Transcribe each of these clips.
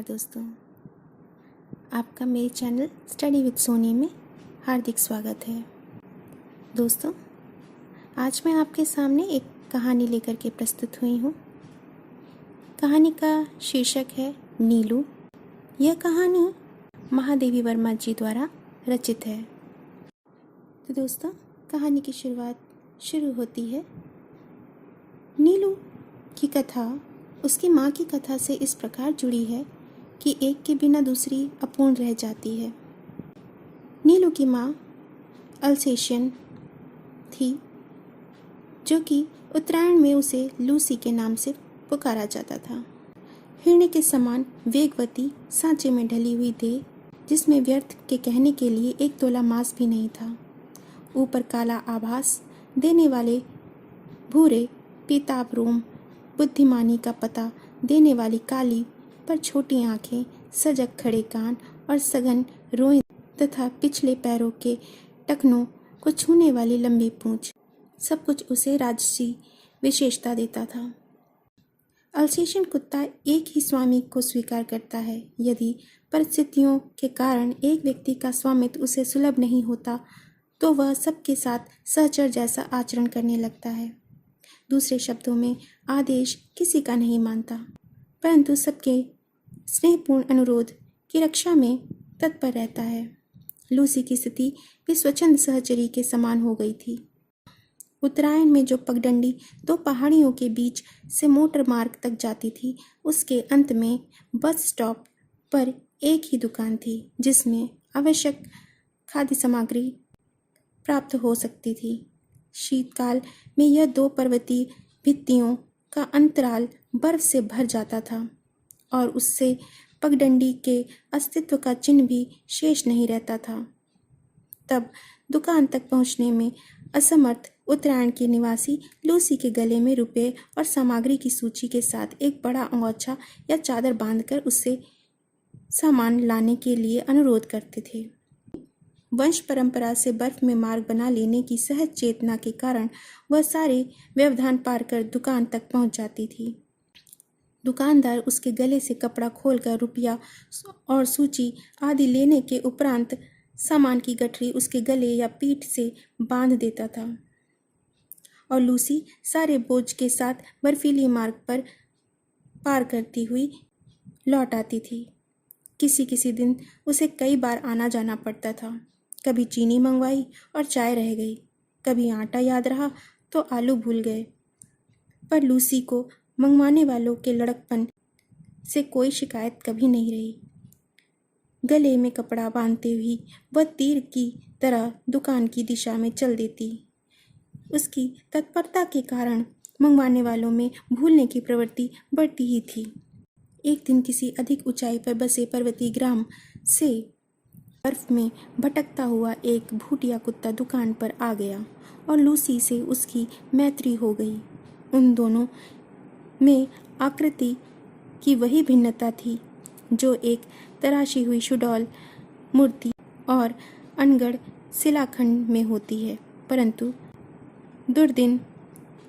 नमस्कार दोस्तों, आपका मेरे चैनल स्टडी विद सोनी में हार्दिक स्वागत है। दोस्तों, आज मैं आपके सामने एक कहानी लेकर के प्रस्तुत हुई हूँ। कहानी का शीर्षक है नीलू। यह कहानी महादेवी वर्मा जी द्वारा रचित है। तो दोस्तों, कहानी की शुरुआत शुरू होती है। नीलू की कथा उसकी माँ की कथा से इस प्रकार जुड़ी है कि एक के बिना दूसरी अपूर्ण रह जाती है। नीलू की माँ अल्सेशियन थी, जो कि उत्तरायण में उसे लूसी के नाम से पुकारा जाता था। हिरणी के समान वेगवती, सांचे में ढली हुई देह, जिसमें व्यर्थ के कहने के लिए एक तोला मांस भी नहीं था। ऊपर काला आभास देने वाले भूरे पीताभ रोम, बुद्धिमानी का पता देने वाली काली पर छोटी आंखें, सजग खड़े कान और सघन रोएं तथा पिछले पैरों के टखनों को छूने वाली लंबी पूंछ, सब कुछ उसे राजसी विशेषता देता था। अल्सेशियन कुत्ता एक ही स्वामी को स्वीकार करता है। यदि परिस्थितियों के कारण एक व्यक्ति का स्वामित्व उसे सुलभ नहीं होता, तो वह सबके साथ सहचर जैसा आचरण करने लगता है। दूसरे शब्दों में, आदेश किसी का नहीं मानता, परंतु सबके स्नेहपूर्ण अनुरोध की रक्षा में तत्पर रहता है। लूसी की स्थिति भी स्वच्छंद सहचरी के समान हो गई थी। उत्तरायण में जो पगडंडी दो पहाड़ियों के बीच से मोटर मार्ग तक जाती थी, उसके अंत में बस स्टॉप पर एक ही दुकान थी, जिसमें आवश्यक खाद्य सामग्री प्राप्त हो सकती थी। शीतकाल में यह दो पर्वतीय भित्तियों का अंतराल बर्फ से भर जाता था और उससे पगडंडी के अस्तित्व का चिन्ह भी शेष नहीं रहता था। तब दुकान तक पहुंचने में असमर्थ उत्तरायण के निवासी लूसी के गले में रुपए और सामग्री की सूची के साथ एक बड़ा अंगोछा या चादर बांधकर उससे सामान लाने के लिए अनुरोध करते थे। वंश परंपरा से बर्फ में मार्ग बना लेने की सहज चेतना के कारण वह सारे व्यवधान पार कर दुकान तक पहुंच जाती थी। दुकानदार उसके गले से कपड़ा खोलकर रुपया और सूची आदि लेने के उपरांत सामान की गठरी उसके गले या पीठ से बांध देता था और लूसी सारे बोझ के साथ बर्फीली मार्ग पर पार करती हुई लौट आती थी। किसी किसी दिन उसे कई बार आना जाना पड़ता था। कभी चीनी मंगवाई और चाय रह गई, कभी आटा याद रहा तो आलू भूल गए, पर लूसी को मंगवाने वालों के लड़कपन से कोई शिकायत कभी नहीं रही। गले में कपड़ा बांधते हुए वह तीर की तरह दुकान की दिशा में चल देती। उसकी तत्परता के कारण मंगवाने वालों में भूलने की प्रवृत्ति बढ़ती ही थी। एक दिन किसी अधिक ऊंचाई पर बसे पर्वतीय ग्राम से बर्फ में भटकता हुआ एक भूटिया कुत्ता दुकान पर आ गया और लूसी से उसकी मैत्री हो गई। उन दोनों में आकृति की वही भिन्नता थी जो एक तराशी हुई सुडौल मूर्ति और अनगढ़ शिलाखंड में होती है, परंतु दुर्दिन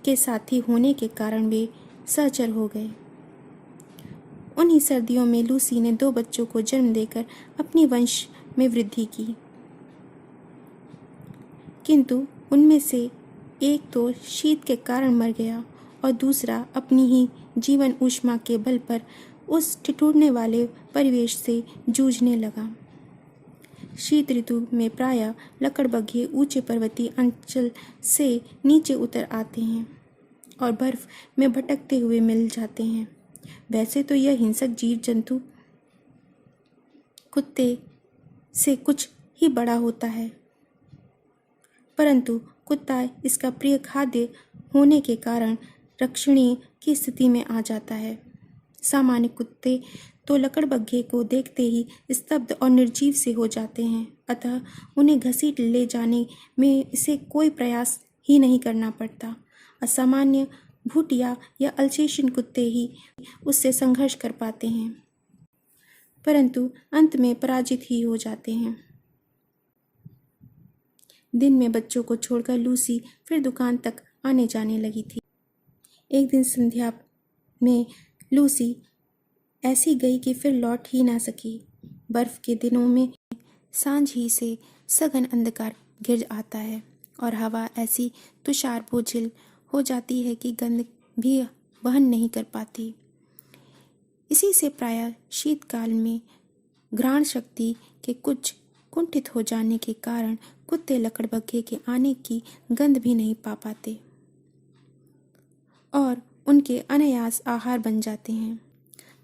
के साथी होने के कारण वे सहचर हो गए। उन्हीं सर्दियों में लूसी ने 2 बच्चों को जन्म देकर अपनी वंश में वृद्धि की, किंतु उनमें से एक तो शीत के कारण मर गया और दूसरा अपनी ही जीवन ऊष्मा के बल पर उस ठिठुरने वाले परिवेश से जूझने लगा। शीत ऋतु में प्रायः लकड़बग्घे ऊंचे पर्वतीय अंचल से नीचे उतर आते हैं और बर्फ में भटकते हुए मिल जाते हैं। वैसे तो यह हिंसक जीव जंतु कुत्ते से कुछ ही बड़ा होता है, परंतु कुत्ता इसका प्रिय खाद्य होने के कारण रक्षणीय की स्थिति में आ जाता है। सामान्य कुत्ते तो लकड़बग्घे को देखते ही स्तब्ध और निर्जीव से हो जाते हैं, अतः उन्हें घसीट ले जाने में इसे कोई प्रयास ही नहीं करना पड़ता। असामान्य भूटिया या अल्सेशियन कुत्ते ही उससे संघर्ष कर पाते हैं, परंतु अंत में पराजित ही हो जाते हैं। दिन में बच्चों को छोड़कर लूसी फिर दुकान तक आने जाने लगी थी। एक दिन संध्या में लूसी ऐसी गई कि फिर लौट ही ना सकी। बर्फ के दिनों में सांझ ही से सघन अंधकार घिर आता है और हवा ऐसी तुषार बोझिल हो जाती है कि गंध भी वहन नहीं कर पाती। इसी से प्रायः शीतकाल में घ्राण शक्ति के कुछ कुंठित हो जाने के कारण कुत्ते लकड़बग्घे के आने की गंध भी नहीं पा पाते और उनके अनायास आहार बन जाते हैं।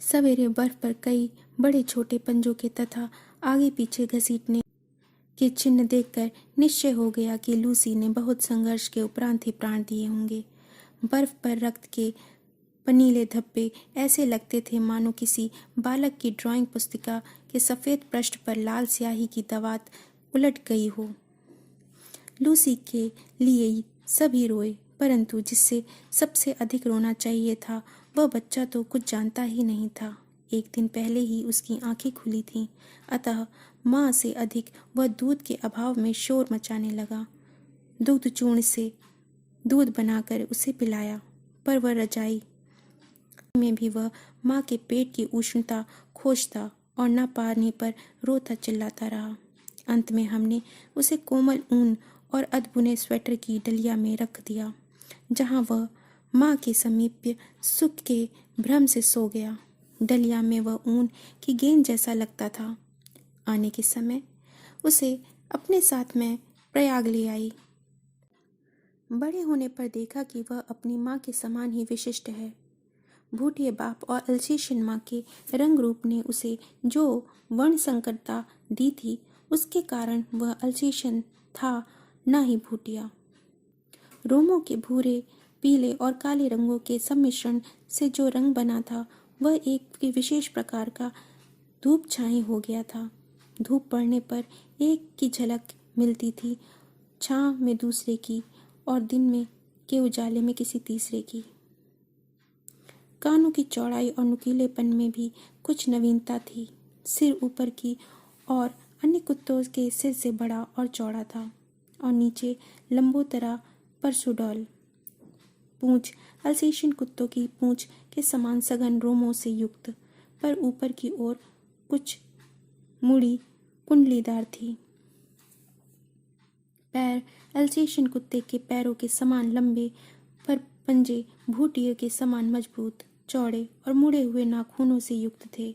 सवेरे बर्फ पर कई बड़े छोटे पंजों के तथा आगे पीछे घसीटने के चिन्ह देखकर निश्चय हो गया कि लूसी ने बहुत संघर्ष के उपरांत ही प्राण दिए होंगे। बर्फ पर रक्त के पनीले धब्बे ऐसे लगते थे मानो किसी बालक की ड्राइंग पुस्तिका के सफ़ेद पृष्ठ पर लाल स्याही की दवात उलट गई हो। लूसी के लिए सभी रोए, परंतु जिससे सबसे अधिक रोना चाहिए था वह बच्चा तो कुछ जानता ही नहीं था। एक दिन पहले ही उसकी आंखें खुली थीं, अतः माँ से अधिक वह दूध के अभाव में शोर मचाने लगा। दूध चूर्ण से दूध बनाकर उसे पिलाया, पर वह रजाई में भी वह माँ के पेट की उष्णता खोजता और न पाने पर रोता चिल्लाता रहा। अंत में हमने उसे कोमल ऊन और अधबुने स्वेटर की डलिया में रख दिया, जहाँ वह माँ के समीप सुख के भ्रम से सो गया। डलिया में वह ऊन की गेंद जैसा लगता था। आने के समय उसे अपने साथ में प्रयाग ले आई। बड़े होने पर देखा कि वह अपनी माँ के समान ही विशिष्ट है। भूटिया बाप और अल्सेशियन माँ के रंग रूप ने उसे जो वर्ण संकरता दी थी, उसके कारण वह अल्सेशियन था, ना ही भूटिया। रोमों के भूरे, पीले और काले रंगों के सम्मिश्रण से जो रंग बना था, वह एक विशेष प्रकार का धूप छाई हो गया था। धूप पड़ने पर एक की झलक मिलती थी, छांव में दूसरे की और दिन में के उजाले में किसी तीसरे की। कानों की चौड़ाई और नुकीलेपन में भी कुछ नवीनता थी। सिर ऊपर की और अन्य कुत्तों के सिर से बड़ा और चौड़ा था और नीचे लंबोतरा पर सुडौल। पूंछ अल्सेशियन कुत्तों की पूंछ के समान सघन रोमों से युक्त, पर ऊपर की ओर कुछ मुड़ी कुंडलीदार थी। पैर अल्सेशियन कुत्ते के पैरों के समान लंबे, पर पंजे भूटिया के समान मजबूत, चौड़े और मुड़े हुए नाखूनों से युक्त थे।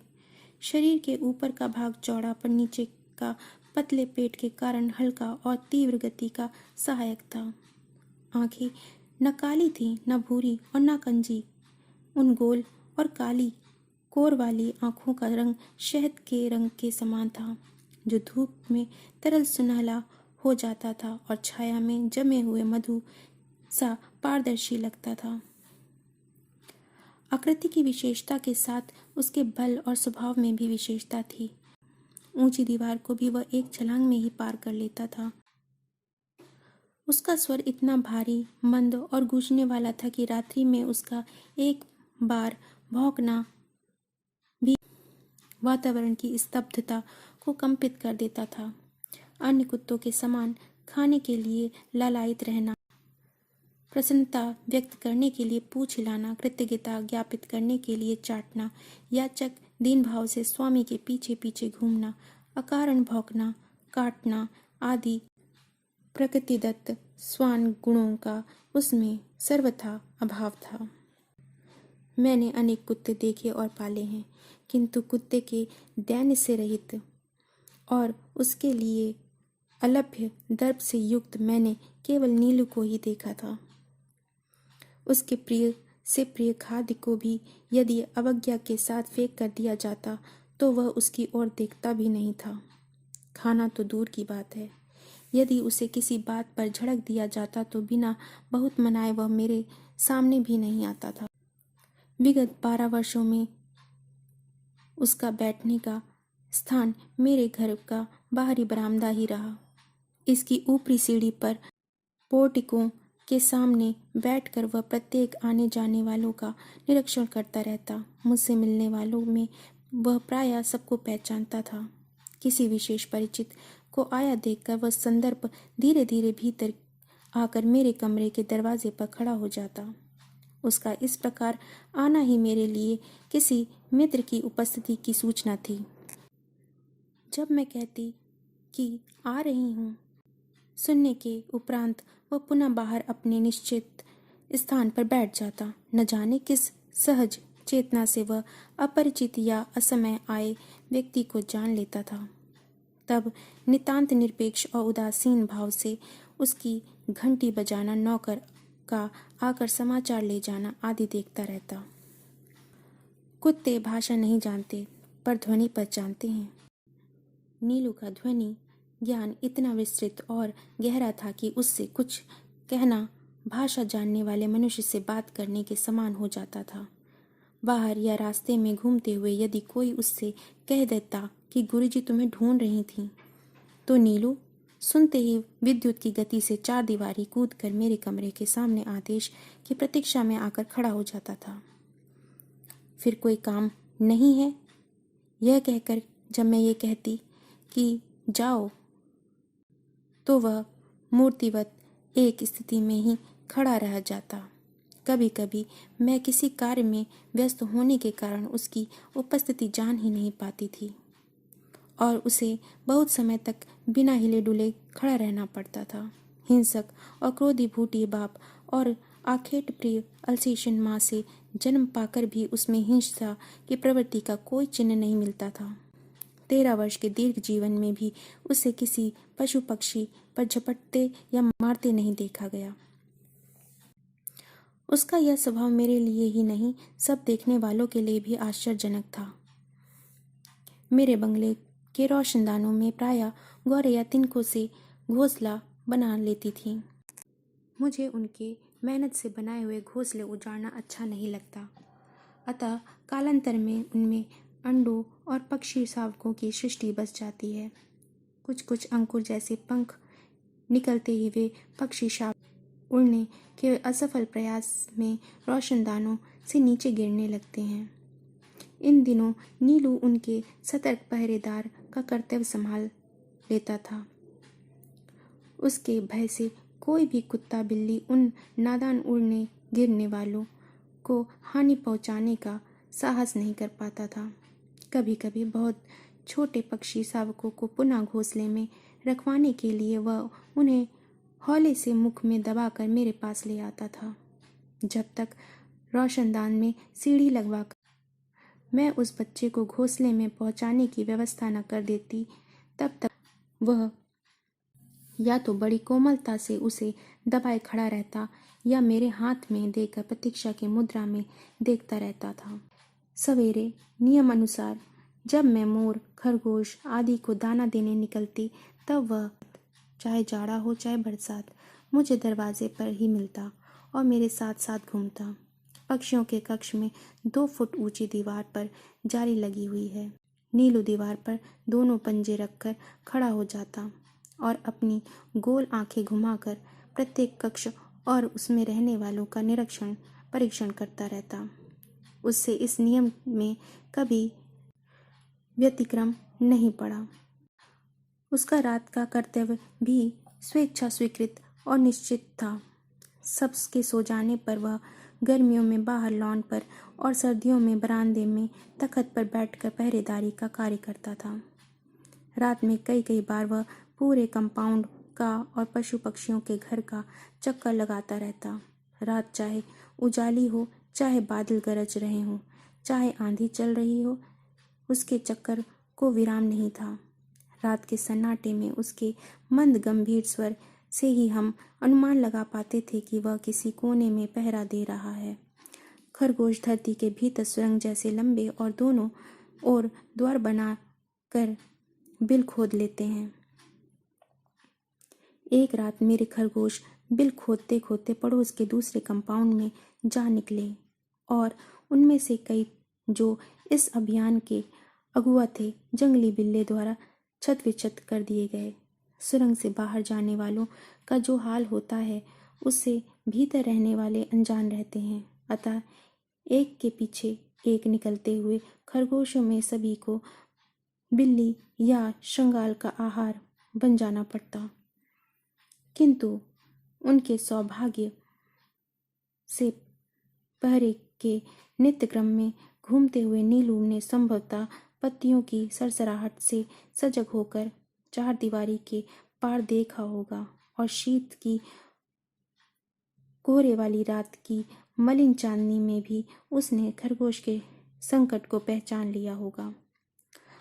शरीर के ऊपर का भाग चौड़ा, पर नीचे का पतले पेट के कारण हल्का और तीव्र गति का सहायक था। आंखें न काली थी, न भूरी और न कंजी। उन गोल और काली कोर वाली आंखों का रंग शहद के रंग के समान था, जो धूप में तरल सुनहला हो जाता था और छाया में जमे हुए मधु सा पारदर्शी लगता था। आकृति की विशेषता के साथ उसके बल और स्वभाव में भी विशेषता थी। ऊंची दीवार को भी वह एक छलांग में ही पार कर लेता था। उसका स्वर इतना भारी, मंद और गूंजने वाला था कि रात्रि में उसका एक बार भौंकना भी वातावरण की स्तब्धता को कंपित कर देता था। अन्य कुत्तों के समान खाने के लिए लालायित रहना, प्रसन्नता व्यक्त करने के लिए पूंछ हिलाना, कृतज्ञता ज्ञापित करने के लिए चाटना, याचक दीन भाव से स्वामी के पीछे पीछे घूमना, अकारण भौंकना, काटना आदि प्रकृतिदत्त स्वान गुणों का उसमें सर्वथा अभाव था। मैंने अनेक कुत्ते देखे और पाले हैं, किंतु कुत्ते के दैन्य से रहित और उसके लिए अलभ्य दर्प से युक्त मैंने केवल नीलू को ही देखा था। उसके प्रिय से प्रिय खाद्य को भी यदि अवज्ञा के साथ फेंक कर दिया जाता तो वह उसकी ओर देखता भी नहीं था। खाना तो दूर की बात है, यदि उसे किसी बात पर झड़क दिया जाता तो बिना बहुत मनाए वह मेरे सामने भी नहीं आता था। विगत 12 वर्षों में उसका बैठने का स्थान मेरे घर का बाहरी बरामदा ही रहा। इसकी ऊपरी सीढ़ी पर पोर्टिको के सामने बैठकर वह प्रत्येक आने जाने वालों का निरीक्षण करता रहता। मुझसे मिलने वालों में वह प्रायः सबको पहचानता था। किसी विशेष परिचित को आया देखकर वह संदर्भ धीरे धीरे भीतर आकर मेरे कमरे के दरवाजे पर खड़ा हो जाता। उसका इस प्रकार आना ही मेरे लिए किसी मित्र की उपस्थिति की सूचना थी। जब मैं कहती कि आ रही हूँ, सुनने के उपरांत वह पुनः बाहर अपने निश्चित स्थान पर बैठ जाता। न जाने किस सहज चेतना से वह अपरिचित या असमय आए व्यक्ति को जान लेता था। तब नितांत निरपेक्ष और उदासीन भाव से उसकी घंटी बजाना, नौकर का आकर समाचार ले जाना आदि देखता रहता। कुत्ते भाषा नहीं जानते पर ध्वनि पहचानते हैं। नीलू का ध्वनि ज्ञान इतना विस्तृत और गहरा था कि उससे कुछ कहना भाषा जानने वाले मनुष्य से बात करने के समान हो जाता था। बाहर या रास्ते में घूमते हुए यदि कोई उससे कह देता कि गुरुजी तुम्हें ढूंढ रही थी, तो नीलू सुनते ही विद्युत की गति से चार दीवारी कूद कर मेरे कमरे के सामने आदेश की प्रतीक्षा में आकर खड़ा हो जाता था। फिर कोई काम नहीं है, यह कहकर जब मैं ये कहती कि जाओ, तो वह मूर्तिवत एक स्थिति में ही खड़ा रह जाता। कभी कभी मैं किसी कार्य में व्यस्त होने के कारण उसकी उपस्थिति जान ही नहीं पाती थी और उसे बहुत समय तक बिना हिले डुले खड़ा रहना पड़ता था। हिंसक और क्रोधी भूटी बाप और आखेट प्रिय अल्सेशियन माँ से जन्म पाकर भी उसमें हिंसा की प्रवृत्ति का कोई चिन्ह नहीं मिलता था। 13 वर्ष के दीर्घ जीवन में भी उसे किसी पशु पक्षी पर झपटते या मारते नहीं देखा गया। उसका यह स्वभाव मेरे लिए ही नहीं, सब देखने वालों के लिए भी आश्चर्यजनक था। मेरे बंगले के रोशनदानों में प्रायः गौरैया तिनकों से घोंसला बना लेती थीं। मुझे उनके मेहनत से बनाए हुए घोंसले उजाड़ना अच्छा नहीं लगता, अतः कालांतर में उनमें अंडों और पक्षी शावकों की सृष्टि बस जाती है। कुछ कुछ अंकुर जैसे पंख निकलते ही वे पक्षी शावक उड़ने के असफल प्रयास में रोशनदानों से नीचे गिरने लगते हैं। इन दिनों नीलू उनके सतर्क पहरेदार का कर्तव्य संभाल लेता था। उसके भय से कोई भी कुत्ता बिल्ली उन नादान उड़ने गिरने वालों को हानि पहुंचाने का साहस नहीं कर पाता था। कभी कभी बहुत छोटे पक्षी शावकों को पुनः घोंसले में रखवाने के लिए वह उन्हें हौले से मुख में दबाकर मेरे पास ले आता था। जब तक रोशनदान में सीढ़ी लगवाकर मैं उस बच्चे को घोंसले में पहुंचाने की व्यवस्था न कर देती, तब तक वह या तो बड़ी कोमलता से उसे दबाए खड़ा रहता या मेरे हाथ में देकर प्रतीक्षा की मुद्रा में देखता रहता था। सवेरे नियम अनुसार जब मैं मोर, खरगोश आदि को दाना देने निकलती, तब वह चाहे जाड़ा हो चाहे बरसात मुझे दरवाजे पर ही मिलता और मेरे साथ साथ घूमता। पक्षियों के कक्ष में 2 फुट ऊंची दीवार पर जाली लगी हुई है। नीलू दीवार पर दोनों पंजे रखकर खड़ा हो जाता और अपनी गोल आंखें घुमाकर प्रत्येक कक्ष और उसमें रहने वालों का परीक्षण करता रहता। उससे इस नियम में कभी व्यतिक्रम नहीं पड़ा। उसका रात का कर्तव्य भी स्वेच्छा स्वीकृत और निश्चित था। सबके सो जाने पर वह गर्मियों में बाहर लॉन पर और सर्दियों में बरामदे में तख्त पर बैठकर पहरेदारी का कार्य करता था। रात में कई कई बार वह पूरे कंपाउंड का और पशु पक्षियों के घर का चक्कर लगाता रहता। रात चाहे उजाली हो, चाहे बादल गरज रहे हों, चाहे आंधी चल रही हो, उसके चक्कर को विराम नहीं था। रात के सन्नाटे में उसके मंद गंभीर स्वर से ही हम अनुमान लगा पाते थे कि वह किसी कोने में पहरा दे रहा है। खरगोश धरती के भीतर सुरंग जैसे लंबे और दोनों ओर द्वार बना कर बिल खोद लेते हैं। एक रात मेरे खरगोश बिल खोदते खोदते पड़ोस के दूसरे कंपाउंड में जा निकले और उनमें से कई जो इस अभियान के अगुआ थे, जंगली बिल्ले द्वारा छत-विछत कर दिए गए। सुरंग से बाहर जाने वालों का जो हाल होता है, उससे भीतर रहने वाले अनजान रहते हैं। अतः एक के पीछे एक निकलते हुए खरगोशों में सभी को बिल्ली या शंगाल का आहार बन जाना पड़ता। किंतु उनके सौभाग्य से पहरे के नित्य क्रम में घूमते हुए नीलू ने संभवतः पत्तियों की सरसराहट से सजग होकर चारदीवारी के पार देखा होगा और शीत की कोहरे वाली रात की मलिन चांदनी में भी उसने खरगोश के संकट को पहचान लिया होगा।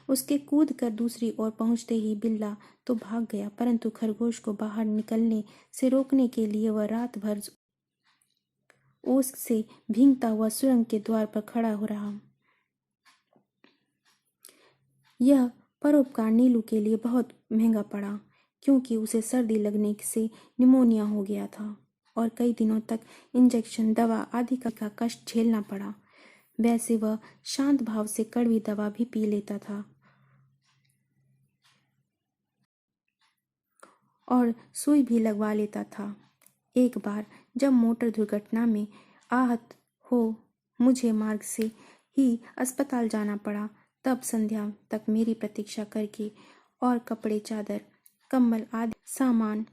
उसके कूद कर दूसरी ओर पहुंचते ही बिल्ला तो भाग गया, परंतु खरगोश को बाहर निकलने से रोकने के लिए वह रात भर ओस से भींगता हुआ सुरंग के द्वार पर खड़ा हो रहा। यह परोपकार नीलू के लिए बहुत महंगा पड़ा, क्योंकि उसे सर्दी लगने से निमोनिया हो गया था और कई दिनों तक इंजेक्शन, दवा आदि का कष्ट झेलना पड़ा। वैसे वह शांत भाव से कड़वी दवा भी पी लेता था और सुई भी लगवा लेता था। एक बार जब मोटर दुर्घटना में आहत हो मुझे मार्ग से ही अस्पताल जाना पड़ा, तब संध्या तक मेरी प्रतीक्षा करके और कपड़े, चादर, कंबल आदि सामान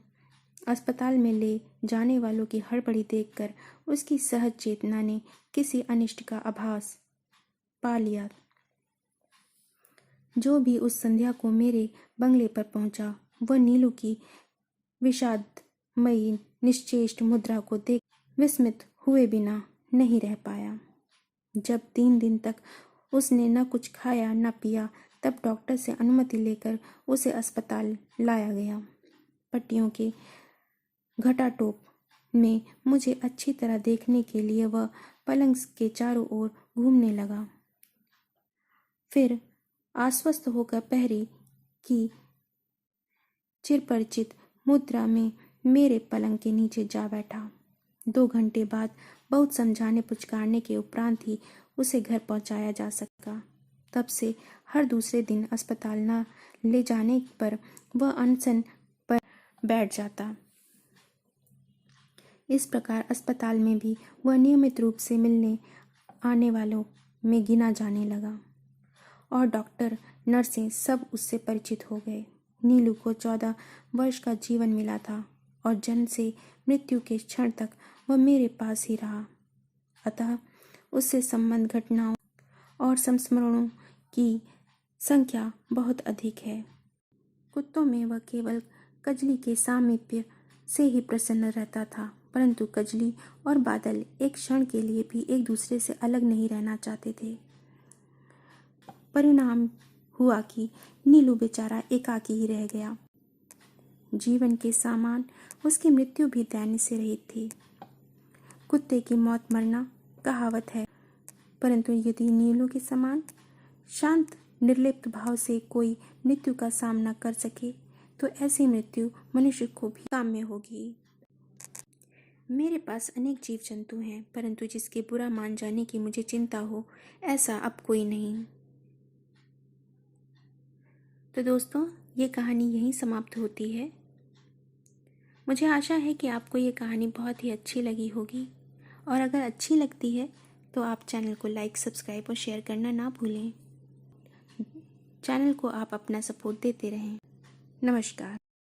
अस्पताल में ले जाने वालों की हड़बड़ी देखकर उसकी सहज चेतना ने किसी अनिष्ट का आभास पा लिया। जो भी उस संध्या को मेरे बंगले पर पहुंचा, वह नीलू की विषादमयी निश्चेष्ट मुद्रा को देख विस्मित हुए बिना नहीं रह पाया। जब 3 दिन तक उसने न कुछ खाया न पिया, तब डॉक्टर से अनुमति लेकर उसे अस्पताल लाया गया। पट्टियों के घटाटोप में मुझे अच्छी तरह देखने के लिए वह पलंग के चारों ओर घूमने लगा। फिर आश्वस्त होकर पहरे की चिरपरिचित मुद्रा में मेरे पलंग के नीचे जा बैठा। 2 घंटे बाद बहुत समझाने पुचकारने के उपरांत ही उसे घर पहुंचाया जा सका। तब से हर दूसरे दिन अस्पताल न ले जाने पर वह अनशन पर बैठ जाता। इस प्रकार अस्पताल में भी वह नियमित रूप से मिलने आने वालों में गिना जाने लगा और डॉक्टर, नर्सें सब उससे परिचित हो गए। नीलू को 14 वर्ष का जीवन मिला था और जन्म से मृत्यु के क्षण तक वह मेरे पास ही रहा। अतः उससे संबंध, घटनाओं और संस्मरणों की संख्या बहुत अधिक है। कुत्तों में वह केवल कजली के सामीप्य से ही प्रसन्न रहता था, परंतु कजली और बादल एक क्षण के लिए भी एक दूसरे से अलग नहीं रहना चाहते थे। परिणाम हुआ कि नीलू बेचारा एकाकी ही रह गया। जीवन के समान उसकी मृत्यु भी दैन्य से रहित थी। कुत्ते की मौत मरना कहावत है, परंतु यदि नीलू के समान शांत निर्लिप्त भाव से कोई मृत्यु का सामना कर सके, तो ऐसी मृत्यु मनुष्य को भी काम्य होगी। मेरे पास अनेक जीव जंतु हैं, परंतु जिसके बुरा मान जाने की मुझे चिंता हो, ऐसा अब कोई नहीं। तो दोस्तों, ये कहानी यहीं समाप्त होती है। मुझे आशा है कि आपको ये कहानी बहुत ही अच्छी लगी होगी, और अगर अच्छी लगती है तो आप चैनल को लाइक, सब्सक्राइब और शेयर करना ना भूलें। चैनल को आप अपना सपोर्ट देते रहें। नमस्कार।